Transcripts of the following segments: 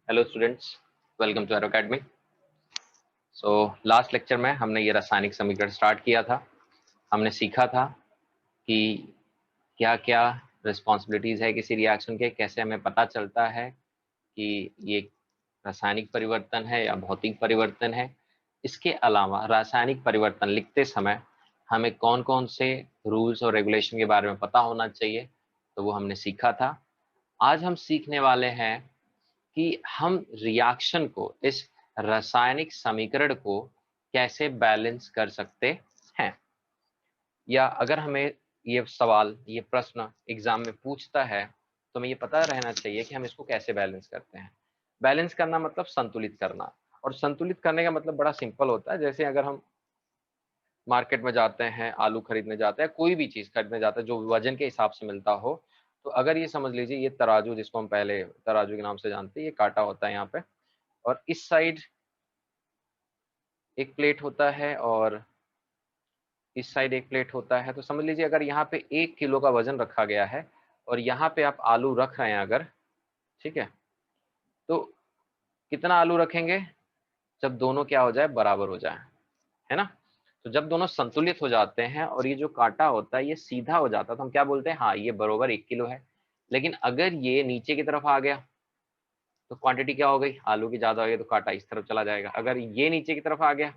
Hello students, welcome to Aero Academy. So last lecture में हमने ये रासायनिक समीकरण स्टार्ट किया था। हमने सीखा था कि क्या क्या रिस्पॉन्सिबिलिटीज है किसी रिएक्शन के, कैसे हमें पता चलता है कि ये रासायनिक परिवर्तन है या भौतिक परिवर्तन है। इसके अलावा रासायनिक परिवर्तन लिखते समय हमें कौन कौन से रूल्स और रेगुलेशन के बारे में पता होना चाहिए, तो वो हमने सीखा था। आज हम सीखने वाले हैं कि हम रिएक्शन को, इस रासायनिक समीकरण को कैसे बैलेंस कर सकते हैं, या अगर हमें ये सवाल, ये प्रश्न एग्जाम में पूछता है तो हमें ये पता रहना चाहिए कि हम इसको कैसे बैलेंस करते हैं। बैलेंस करना मतलब संतुलित करना, और संतुलित करने का मतलब बड़ा सिंपल होता है। जैसे अगर हम मार्केट में जाते हैं, आलू खरीदने जाते हैं, कोई भी चीज खरीदने जाते हैं जो वजन के हिसाब से मिलता हो, तो अगर ये समझ लीजिए ये तराजू, जिसको हम पहले तराजू के नाम से जानते हैं, ये काटा होता है यहाँ पे, और इस साइड एक प्लेट होता है और इस साइड एक प्लेट होता है। तो समझ लीजिए अगर यहाँ पे 1 किलो का वजन रखा गया है और यहाँ पे आप आलू रख रहे हैं अगर, ठीक है, तो कितना आलू रखेंगे जब दोनों क्या हो जाए, बराबर हो जाए, है ना। तो जब दोनों संतुलित हो जाते हैं और ये जो कांटा होता है ये सीधा हो जाता है, तो हम क्या बोलते हैं, हाँ ये बराबर 1 किलो है। लेकिन अगर ये नीचे की तरफ आ गया तो क्वांटिटी क्या हो गई, आलू की ज्यादा हो गई, तो कांटा इस तरफ चला जाएगा। अगर ये नीचे की तरफ आ गया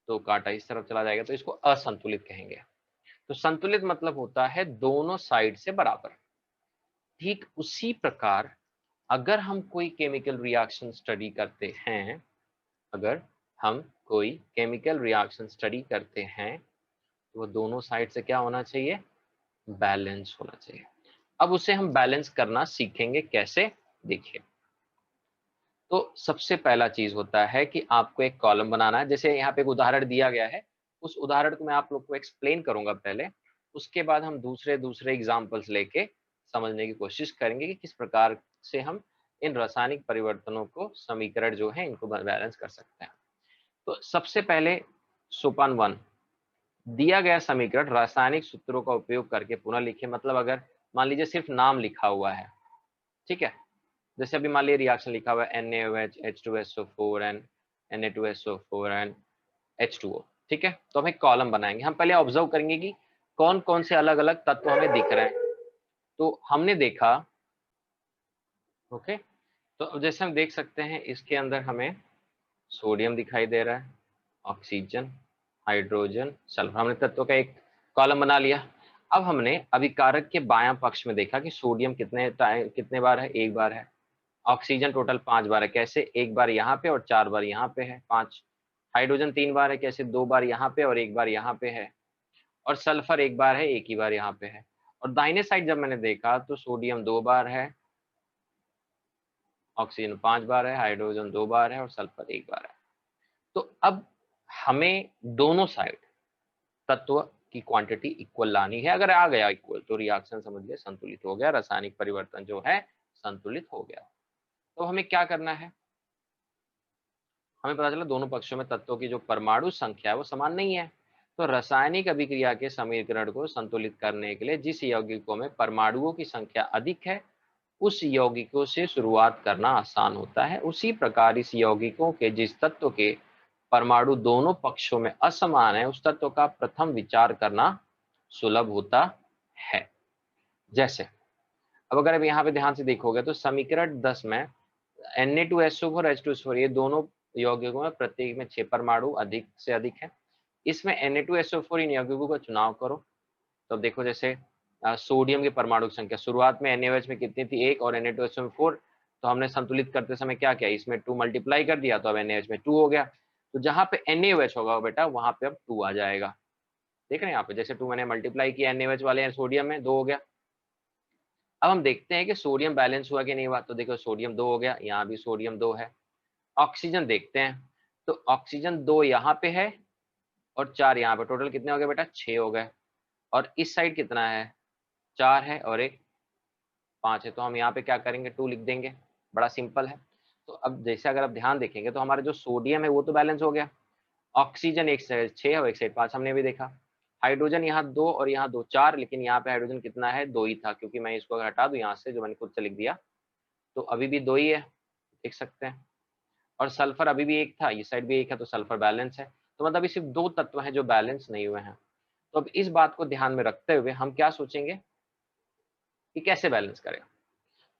तो कांटा इस तरफ चला जाएगा, तो इसको असंतुलित कहेंगे। तो संतुलित मतलब होता है दोनों साइड से बराबर। ठीक उसी प्रकार अगर हम कोई केमिकल रिएक्शन स्टडी करते हैं, अगर हम कोई केमिकल रिएक्शन स्टडी करते हैं तो वो दोनों साइड से क्या होना चाहिए, बैलेंस होना चाहिए। अब उसे हम बैलेंस करना सीखेंगे कैसे, देखिए। तो सबसे पहला चीज होता है कि आपको एक कॉलम बनाना है। जैसे यहाँ पे एक उदाहरण दिया गया है, उस उदाहरण को मैं आप लोग को एक्सप्लेन करूंगा पहले, उसके बाद हम दूसरे दूसरे एग्जाम्पल्स लेके समझने की कोशिश करेंगे कि किस प्रकार से हम इन रासायनिक परिवर्तनों को, समीकरण जो है, इनको बैलेंस कर सकते हैं। तो सबसे पहले सोपान 1, दिया गया समीकरण रासायनिक सूत्रों का उपयोग करके पुनः लिखिए। मतलब अगर मान लीजिए सिर्फ नाम लिखा हुआ है, ठीक है, जैसे अभी मान लीजिए रिएक्शन लिखा हुआ है NaOH H2SO4 and Na2SO4 and H2O, ठीक है, तो हम एक कॉलम बनाएंगे। हम पहले ऑब्जर्व करेंगे कि कौन कौन से अलग अलग तत्व हमें दिख रहे हैं। तो हमने देखा, ओके, तो अब जैसे हम देख सकते हैं इसके अंदर हमें सोडियम दिखाई दे रहा है, ऑक्सीजन, हाइड्रोजन, सल्फर। हमने तत्वों का एक कॉलम बना लिया। अब हमने अभिकारक के बायां पक्ष में देखा कि सोडियम कितने बार है, 1 बार है। ऑक्सीजन टोटल 5 बार है, कैसे, 1 बार यहाँ पे और 4 बार यहाँ पे है, 5। हाइड्रोजन 3 बार है, कैसे, 2 बार यहाँ पे और 1 बार यहाँ पे है। और सल्फर 1 बार है, 1 ही बार यहाँ पे है। और दाहिने साइड जब मैंने देखा तो सोडियम 2 बार है, ऑक्सीजन 5 बार है, हाइड्रोजन 2 बार है और सल्फर 1 बार है। तो अब हमें दोनों साइड तत्व की क्वांटिटी इक्वल लानी है। अगर आ गया इक्वल तो रिएक्शन समझिए संतुलित हो गया, रासायनिक परिवर्तन जो है संतुलित हो गया। तो हमें क्या करना है, हमें पता चला दोनों पक्षों में तत्वों की जो परमाणु संख्या है वो समान नहीं है। तो रासायनिक अभिक्रिया के समीकरण को संतुलित करने के लिए जिस यौगिकों में परमाणुओं की संख्या अधिक है उस यौगिकों से शुरुआत करना आसान होता है। उसी प्रकार इस यौगिकों के जिस तत्व के परमाणु दोनों पक्षों में असमान है उस तत्व का प्रथम विचार करना सुलभ होता है। जैसे अब अगर अब यहाँ पे ध्यान से देखोगे तो समीकरण 10 में Na2SO4 H2SO4 ये दोनों यौगिकों में प्रत्येक में 6 परमाणु अधिक से अधिक है। इसमें Na2SO4 इन यौगिकों का चुनाव करो। तो देखो जैसे सोडियम की परमाणु संख्या शुरुआत में NaOH में कितनी थी, 1, और Na2SO4, तो हमने संतुलित करते समय क्या किया, इसमें 2 मल्टीप्लाई कर दिया तो अब NaOH में 2 हो गया। तो जहां पे NaOH होगा बेटा वहां पे अब 2 आ जाएगा। देख रहे हैं यहाँ पे, जैसे 2 मैंने मल्टीप्लाई किया NaOH वाले सोडियम में, 2 हो गया। अब हम देखते हैं कि सोडियम बैलेंस हुआ कि नहीं हुआ। तो देखो सोडियम 2 हो गया, यहाँ भी सोडियम 2 है। ऑक्सीजन देखते हैं, तो ऑक्सीजन 2 यहाँ पे है और 4 यहाँ पे, टोटल कितने हो गए बेटा, 6 हो गए। और इस साइड कितना है, 4 है और एक 5 है। तो हम यहाँ पे क्या करेंगे, 2 लिख देंगे, बड़ा सिंपल है। तो अब जैसे अगर आप ध्यान देखेंगे तो हमारा जो सोडियम है वो तो बैलेंस हो गया। ऑक्सीजन एक साइड 6 और एक साइड 5 हमने भी देखा। हाइड्रोजन यहाँ 2 और यहाँ 2, 4, लेकिन यहाँ पे हाइड्रोजन कितना है, 2 ही था, क्योंकि मैं इसको अगर हटा दूं यहाँ से, जो मैंने खुद से लिख दिया, तो अभी भी 2 ही है। देख सकते हैं। और सल्फर अभी भी एक था, ये साइड भी एक है, तो सल्फर बैलेंस है। तो मतलब ये सिर्फ 2 तत्व हैं जो बैलेंस नहीं हुए हैं। तो अब इस बात को ध्यान में रखते हुए हम क्या सोचेंगे कि कैसे बैलेंस करें।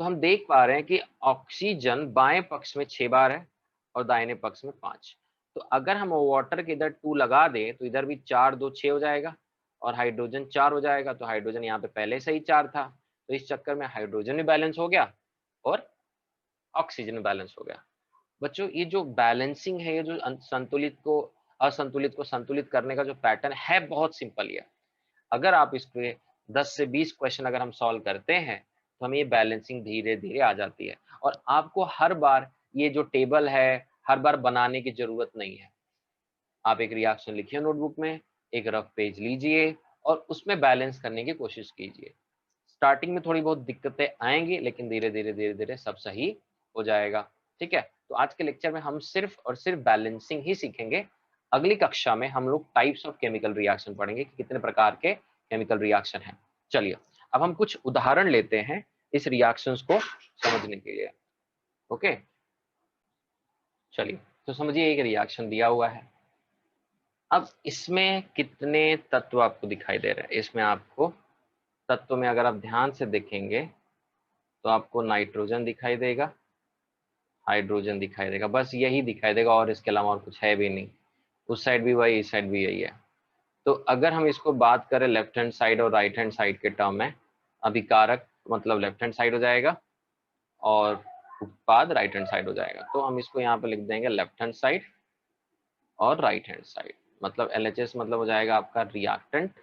तो हम देख पा रहे हैं कि ऑक्सीजन बाएं पक्ष में 6 बार है और दाहिने पक्ष में 5। तो अगर हम वाटर के इधर 2 लगा दें तो इधर भी 4 2 6 हो जाएगा और हाइड्रोजन 4 हो जाएगा। तो हाइड्रोजन यहाँ पे पहले से ही 4 था, तो इस चक्कर में हाइड्रोजन भी बैलेंस हो गया और ऑक्सीजन भी बैलेंस हो गया। बच्चों ये जो बैलेंसिंग है, ये जो संतुलित को असंतुलित को संतुलित करने का जो पैटर्न है, बहुत सिंपल है। अगर आप इस पे 10 से 20 क्वेश्चन अगर हम सॉल्व करते हैं तो हमें ये बैलेंसिंग धीरे धीरे आ जाती है। और आपको हर बार ये जो टेबल है हर बार बनाने की जरूरत नहीं है। आप एक रिएक्शन लिखिए नोटबुक में, एक रफ पेज लीजिए और उसमें बैलेंस करने की कोशिश कीजिए। स्टार्टिंग में थोड़ी बहुत दिक्कतें आएंगी लेकिन धीरे धीरे सब सही हो जाएगा। ठीक है, तो आज के लेक्चर में हम सिर्फ और सिर्फ बैलेंसिंग ही सीखेंगे। अगली कक्षा में हम लोग टाइप्स ऑफ केमिकल रिएक्शन पढ़ेंगे कि कितने प्रकार के केमिकल रिएक्शन हैं। चलिए अब हम कुछ उदाहरण लेते हैं इस रिएक्शंस को समझने के लिए। ओके, चलिए तो समझिए एक रिएक्शन दिया हुआ है। अब इसमें कितने तत्व आपको दिखाई दे रहे हैं? इसमें आपको तत्व में अगर आप ध्यान से देखेंगे तो आपको नाइट्रोजन दिखाई देगा, हाइड्रोजन दिखाई देगा, बस यही दिखाई देगा और इसके अलावा और कुछ है भी नहीं। उस साइड भी वही, इस साइड भी यही है। तो अगर हम इसको बात करें लेफ्ट हैंड साइड और राइट हैंड साइड के टर्म में, अभिकारक मतलब लेफ्ट हैंड साइड हो जाएगा और उत्पाद राइट हैंड साइड हो जाएगा। तो हम इसको यहाँ पे लिख देंगे लेफ्ट हैंड साइड और राइट हैंड साइड। मतलब LHS मतलब हो जाएगा आपका रिएक्टेंट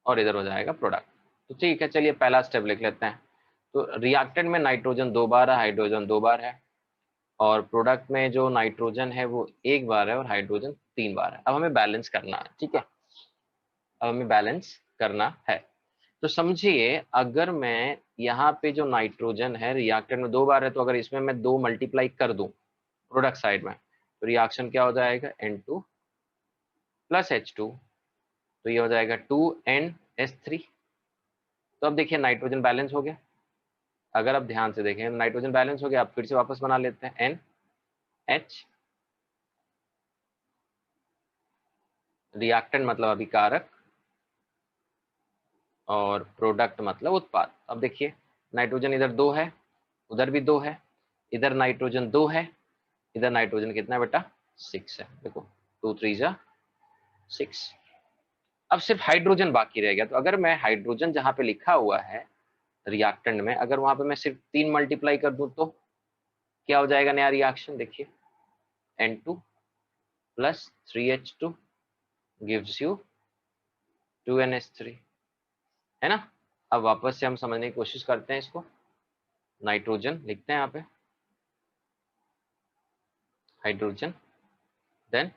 और इधर हो जाएगा प्रोडक्ट। तो ठीक है, चलिए पहला स्टेप लिख लेते हैं। तो रिएक्टेंट में नाइट्रोजन 2 बार है, हाइड्रोजन 2 बार है और प्रोडक्ट में जो नाइट्रोजन है वो 1 बार है और हाइड्रोजन 3 बार है। अब हमें बैलेंस करना है। ठीक है, अब हमें बैलेंस करना है। तो समझिए अगर मैं यहाँ पे जो नाइट्रोजन है रिएक्टेंट में 2 बार है, तो अगर इसमें मैं 2 मल्टीप्लाई कर दूं प्रोडक्ट साइड में तो रिएक्शन क्या हो जाएगा N2 प्लस H2। तो ये हो जाएगा 2NH3। तो अब देखिए नाइट्रोजन बैलेंस हो गया। अगर आप ध्यान से देखें तो नाइट्रोजन बैलेंस हो गया। आप फिर से वापस बना लेते हैं NH, रिएक्टेंट मतलब अभिकारक और प्रोडक्ट मतलब उत्पाद। अब देखिए नाइट्रोजन इधर 2 है, उधर भी 2 है, इधर नाइट्रोजन 2 है, इधर नाइट्रोजन कितना है बेटा 6 है। देखो 2 3 जा 6। अब सिर्फ हाइड्रोजन बाकी रह गया। तो अगर मैं हाइड्रोजन जहां पे लिखा हुआ है रिएक्टेंट में, अगर वहां पे मैं सिर्फ 3 मल्टीप्लाई कर दूं तो क्या हो जाएगा नया रिएक्शन? देखिए N2 plus 3H2 gives you 2NH3, है ना। अब वापस से हम समझने की कोशिश करते हैं इसको। नाइट्रोजन लिखते हैं यहाँ पे, hydrogen, then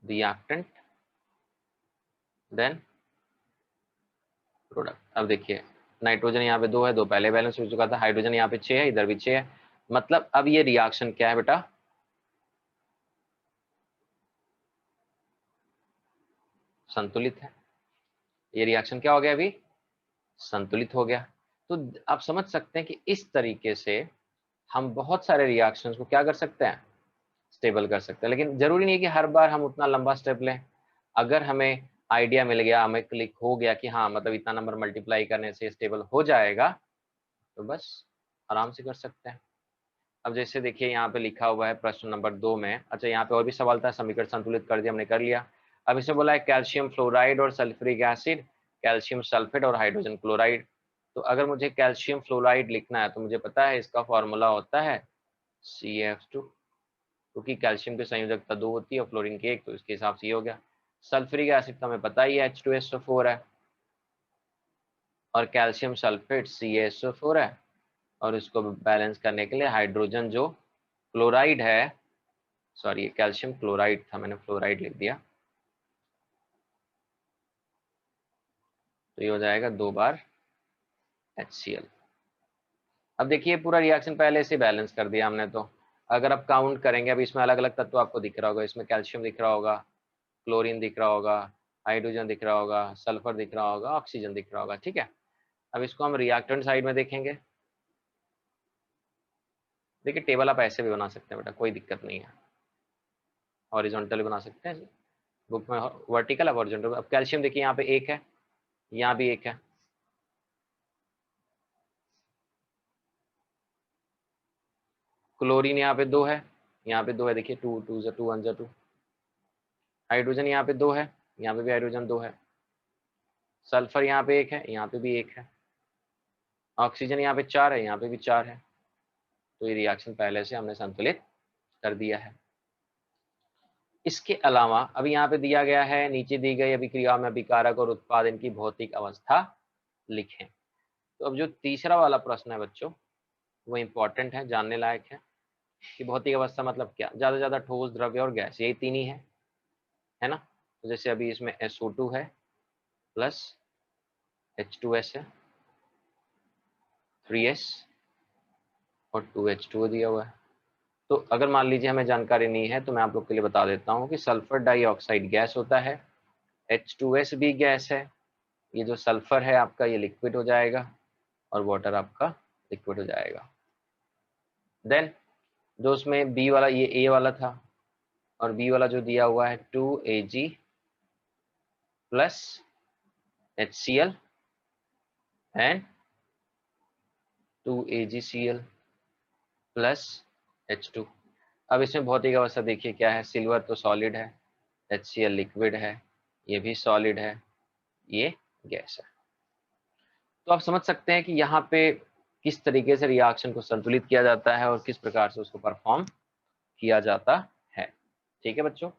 reactant, then product. अब देखिए नाइट्रोजन यहाँ पे 2 है, 2 पहले बैलेंस हो चुका था, हाइड्रोजन यहाँ पे 6 है, इधर भी 6 है। मतलब अब ये रिएक्शन क्या है बेटा? संतुलित है। ये रिएक्शन क्या हो गया अभी? संतुलित हो गया। तो आप समझ सकते हैं कि इस तरीके से हम बहुत सारे रिएक्शंस को क्या कर सकते हैं? स्टेबल कर सकते हैं। लेकिन जरूरी नहीं है कि हर बार हम उतना लंबा स्टेप लें। अगर हमें आइडिया मिल गया, हमें क्लिक हो गया कि हाँ मतलब इतना नंबर मल्टीप्लाई करने से स्टेबल हो जाएगा, तो बस आराम से कर सकते हैं। अब जैसे देखिए यहाँ पे लिखा हुआ है प्रश्न नंबर 2 में, अच्छा यहाँ पे और भी सवाल था, समीकरण संतुलित कर दिया, हमने कर लिया। अब इसे बोला है कैल्शियम फ्लोराइड और सल्फ्यूरिक एसिड, कैल्शियम सल्फेट और हाइड्रोजन क्लोराइड। तो अगर मुझे कैल्शियम फ्लोराइड लिखना है तो मुझे पता है इसका फॉर्मूला होता है CF2, क्योंकि कैल्शियम की संयोजकता 2 होती है और फ्लोरीन की 1, तो इसके हिसाब से ये हो गया। सल्फ्यूरिक एसिड तो हमें पता ही है H2SO4 है और कैल्शियम सल्फेट CaSO4 है। और इसको बैलेंस करने के लिए हाइड्रोजन जो क्लोराइड है, सॉरी कैल्शियम क्लोराइड था, मैंने फ्लोराइड लिख दिया, तो ये हो जाएगा 2 बार HCl। अब देखिए पूरा रिएक्शन पहले से बैलेंस कर दिया हमने। तो अगर आप काउंट करेंगे, अब इसमें अलग अलग तत्व आपको दिख रहा होगा, इसमें कैल्शियम दिख रहा होगा, क्लोरीन दिख रहा होगा, हाइड्रोजन दिख रहा होगा, सल्फर दिख रहा होगा, ऑक्सीजन दिख रहा होगा। ठीक है, अब इसको हम रिएक्टेंट साइड में देखेंगे। देखिए टेबल आप ऐसे भी बना सकते हैं बेटा, कोई दिक्कत नहीं है, हॉरिजॉन्टल बना सकते हैं बुक में, वर्टिकल अब हॉरिजॉन्टल। अब कैल्शियम देखिए यहाँ पे 1 है, यहाँ भी 1 है, क्लोरीन यहाँ पे 2 है, यहाँ पे 2 है, देखिए 2 2 जा 2 1 जा 2। हाइड्रोजन यहाँ पे 2 है, यहाँ पे भी हाइड्रोजन 2 है, सल्फर यहाँ पे 1 है, यहाँ पे भी 1 है, ऑक्सीजन यहाँ पे 4 है, यहाँ पे भी 4 है। तो ये रिएक्शन पहले से हमने संतुलित कर दिया है। इसके अलावा अभी यहाँ पे दिया गया है, नीचे दी गई अभिक्रिया में अभिकारक और उत्पादन की भौतिक अवस्था लिखें। तो अब जो तीसरा वाला प्रश्न है बच्चों, वो इंपॉर्टेंट है, जानने लायक है कि भौतिक अवस्था मतलब क्या। ज्यादा ज्यादा ठोस, द्रव्य और गैस, यही तीन ही है ना। तो जैसे अभी इसमें SO2 है प्लस H2S है, 3S और 2H2O दिया हुआ है। तो अगर मान लीजिए हमें जानकारी नहीं है तो मैं आप लोग के लिए बता देता हूँ कि सल्फर डाइऑक्साइड गैस होता है, H2S भी गैस है, ये जो सल्फर है आपका ये लिक्विड हो जाएगा और वाटर आपका लिक्विड हो जाएगा। देन जो उसमें बी वाला, ये ए वाला था और बी वाला जो दिया हुआ है 2Ag plus HCl and 2AgCl plus H2। अब इसमें भौतिक अवस्था देखिए क्या है, सिल्वर तो सॉलिड है, HCl लिक्विड है, ये भी सॉलिड है, ये गैस है। तो आप समझ सकते हैं कि यहाँ पे किस तरीके से रिएक्शन को संतुलित किया जाता है और किस प्रकार से उसको परफॉर्म किया जाता है। ठीक है बच्चों,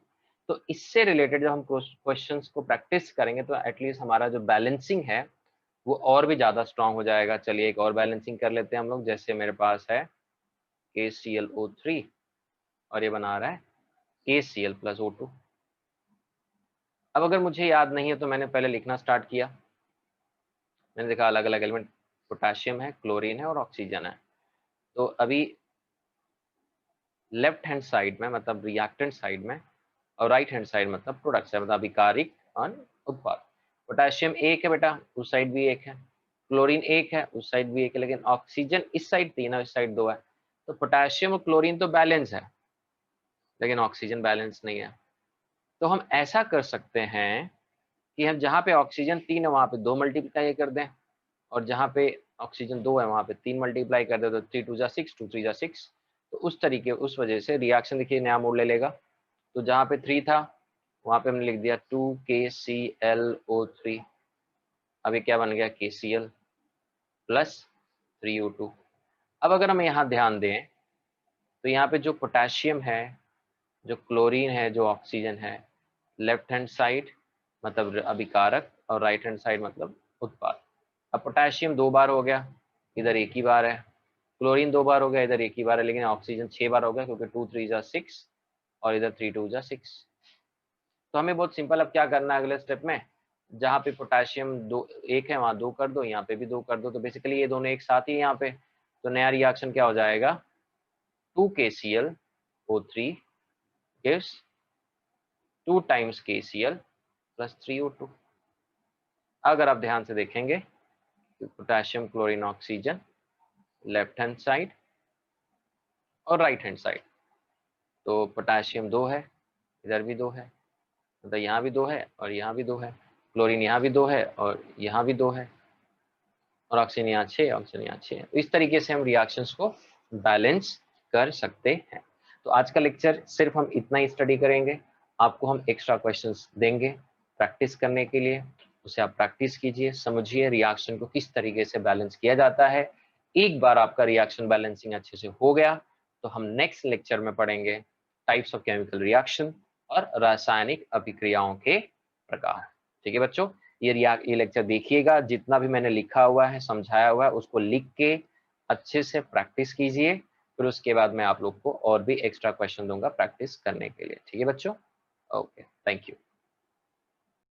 तो इससे रिलेटेड जब हम क्वेश्चंस को प्रैक्टिस करेंगे तो एटलीस्ट हमारा जो बैलेंसिंग है वो और भी ज्यादा स्ट्रांग हो जाएगा। चलिए एक और बैलेंसिंग कर लेते हैं हम लोग। जैसे मेरे पास है KClO3 और ये बना रहा है KCl प्लस O2। अब अगर मुझे याद नहीं है तो मैंने पहले लिखना स्टार्ट किया, मैंने देखा अलग अलग एलिमेंट, पोटेशियम है, क्लोरीन है और ऑक्सीजन है। तो अभी लेफ्ट हैंड साइड में मतलब रिएक्टेंट साइड में और राइट हैंड साइड मतलब प्रोडक्ट्स है, मतलब अभिकारिक और उत्पाद। पोटेशियम 1 है बेटा, उस साइड भी 1 है, क्लोरीन 1 है, उस साइड भी 1 है, लेकिन ऑक्सीजन इस साइड 3 है, इस साइड 2 है। तो पोटेशियम और क्लोरीन तो बैलेंस है लेकिन ऑक्सीजन बैलेंस नहीं है। तो हम ऐसा कर सकते हैं कि हम जहाँ पे ऑक्सीजन 3 है वहाँ पे 2 मल्टीप्लाई कर दें और जहाँ पे ऑक्सीजन 2 है वहाँ पे 3 मल्टीप्लाई कर दे, तो 3 2 जा 6, 2 3 जा 6। तो उस तरीके, उस वजह से रिएक्शन देखिए नया मोड ले लेगा। तो जहाँ पे 3 था वहाँ पे हमने लिख दिया 2KClO3। अब ये क्या बन गया, KCl प्लस 3O2। अब अगर हम यहाँ ध्यान दें तो यहाँ पे जो पोटेशियम है, जो क्लोरीन है, जो ऑक्सीजन है, लेफ्ट हैंड साइड मतलब अभिकारक और राइट हैंड साइड मतलब उत्पाद। अब पोटेशियम 2 बार हो गया, इधर 1 ही बार है, क्लोरीन 2 बार हो गया, इधर 1 ही बार है, लेकिन ऑक्सीजन 6 बार हो गया क्योंकि 2 3 जा 6 और इधर 3 2 जा 6। तो हमें बहुत सिंपल अब क्या करना है अगले स्टेप में, जहाँ पे पोटेशियम 1 है वहाँ 2 कर दो, यहाँ पे भी 2 कर दो। तो बेसिकली ये दोनों एक साथ ही यहाँ पे, तो नया रिएक्शन क्या हो जाएगा, 2KClO3 gives 2 times KCl plus 3O2। अगर आप ध्यान से देखेंगे potassium chlorine oxygen left hand side और राइट हैंड साइड, तो पोटेशियम 2 है, इधर भी 2 है, मतलब यहाँ भी 2 है और यहाँ भी 2 है, क्लोरीन यहाँ भी 2 है और यहाँ भी 2 है, और ऑक्सीजन यहाँ 6, ऑक्सीजन यहाँ 6 है। तो इस तरीके से हम रिएक्शंस को बैलेंस कर सकते हैं। तो आज का लेक्चर सिर्फ हम इतना ही स्टडी करेंगे, आपको हम एक्स्ट्रा क्वेश्चंस देंगे प्रैक्टिस करने के लिए, उसे आप प्रैक्टिस कीजिए, समझिए रिएक्शन को किस तरीके से बैलेंस किया जाता है। एक बार आपका रिएक्शन बैलेंसिंग अच्छे से हो गया तो हम नेक्स्ट लेक्चर में पढ़ेंगे टाइप्स ऑफ केमिकल रिएक्शन और रासायनिक अभिक्रियाओं के प्रकार। ठीक है बच्चों, ये लेक्चर देखिएगा, जितना भी मैंने लिखा हुआ है, समझाया हुआ है, उसको लिख के अच्छे से प्रैक्टिस कीजिए। फिर उसके बाद मैं आप लोग को और भी एक्स्ट्रा क्वेश्चन दूंगा प्रैक्टिस करने के लिए। ठीक है बच्चों, ओके, थैंक यू।